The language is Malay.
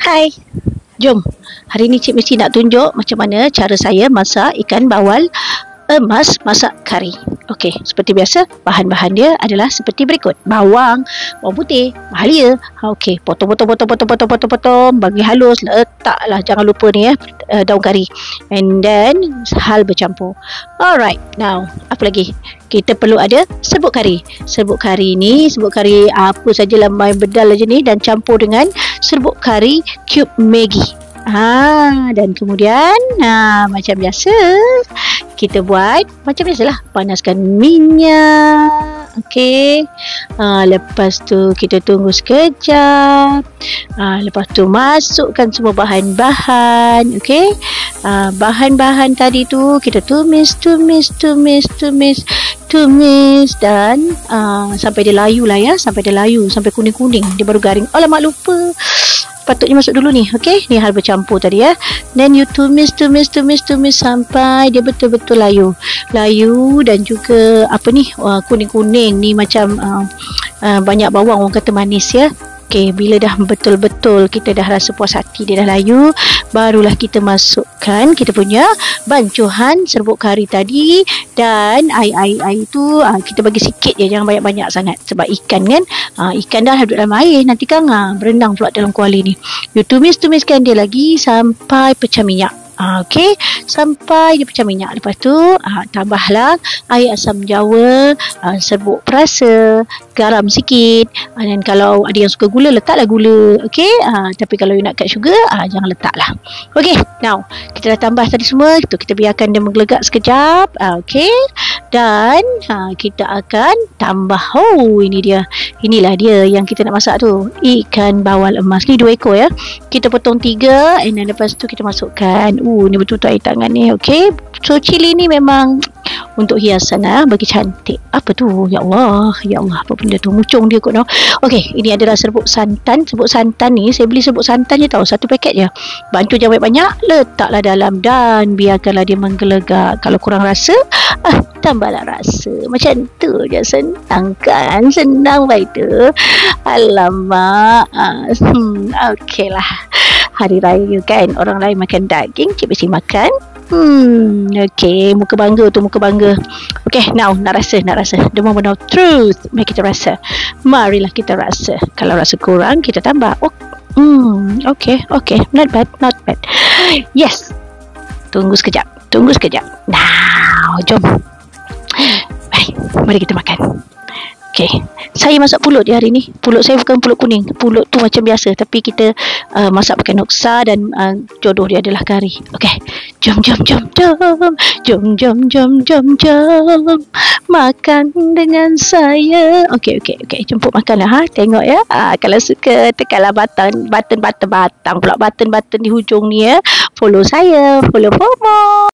Hai, jom. Hari ni Cik mesti nak tunjuk macam mana cara saya masak ikan bawal emas masak kari. Okey, seperti biasa, bahan-bahan dia adalah seperti berikut. Bawang putih, mahalia. Okey, potong, bagi halus, letaklah, jangan lupa ni daun kari. And then hal bercampur. Alright, now apa lagi? Kita perlu ada serbuk kari. Serbuk kari ni, serbuk kari apa sajalah, main bedal aja ni, dan campur dengan serbuk kari cube Maggi. Dan kemudian macam biasa kita buat macam biasalah, panaskan minyak. Okey. Lepas tu kita tunggu sekejap. Lepas tu masukkan semua bahan-bahan. Okey. Bahan-bahan tadi tu kita tumis dan sampai dia layu lah ya, sampai dia layu, sampai kuning-kuning, dia baru garing. Alamak, lupa. Patutnya masuk dulu ni. Okey, ni hal bercampur tadi ya. Then you tumis sampai dia betul-betul layu. Dan juga apa ni, kuning-kuning ni macam banyak bawang, orang kata manis ya. Okey, bila dah betul-betul kita dah rasa puas hati, dia dah layu, barulah kita masukkan kita punya bancuhan serbuk kari tadi. Dan air tu kita bagi sikit je, jangan banyak-banyak sangat, sebab ikan kan, ikan dah duduk dalam air, nanti kan berenang pula dalam kuali ni. You tumiskan dia lagi sampai pecah minyak. Okey, sampai dia pecah minyak. Lepas tu tambahlah air asam jawa, serbuk perasa, garam sikit, dan kalau ada yang suka gula, letaklah gula. Okey, tapi kalau you nak cut sugar, jangan letaklah. Okey, now kita dah tambah tadi semua, kita biarkan dia menggelegak sekejap. Okey, dan kita akan tambah, ini dia, inilah dia yang kita nak masak tu, ikan bawal emas ni 2 ekor ya. Kita potong 3, and then lepas tu kita masukkan. Ni betul-betul air tangan ni. Okey, so cili ni memang untuk hiasan bagi cantik. Apa tu? Ya Allah, apa benda tu? Mucung dia kot. Okey, ini adalah serbuk santan. Serbuk santan ni saya beli serbuk santan je tau, 1 paket je. Bantu jangan banyak-banyak, letaklah dalam dan biarkanlah dia menggelegak. Kalau kurang rasa, tambahlah rasa. Macam tu je, senang kan? Senang baik tu. Alamak. Okey lah, hari raya kan, orang lain makan daging, Cik mesti makan. Okey, muka bangga tu, muka bangga. Okey, now nak rasa. The moment of truth, mari kita rasa. Marilah kita rasa. Kalau rasa kurang, kita tambah. Okey, not bad. Yes. Tunggu sekejap. Now, jom. Mari kita makan. Okey, saya masak pulut je hari ni. Pulut saya bukan pulut kuning. Pulut tu macam biasa, tapi kita masak pakai noksa, dan jodoh dia adalah kari. Okey, jom. Makan dengan saya. Okey, jemput makanlah. Tengok ya. Kalau suka, tekanlah button pula, button di hujung ni ya. Follow saya, follow FOMO.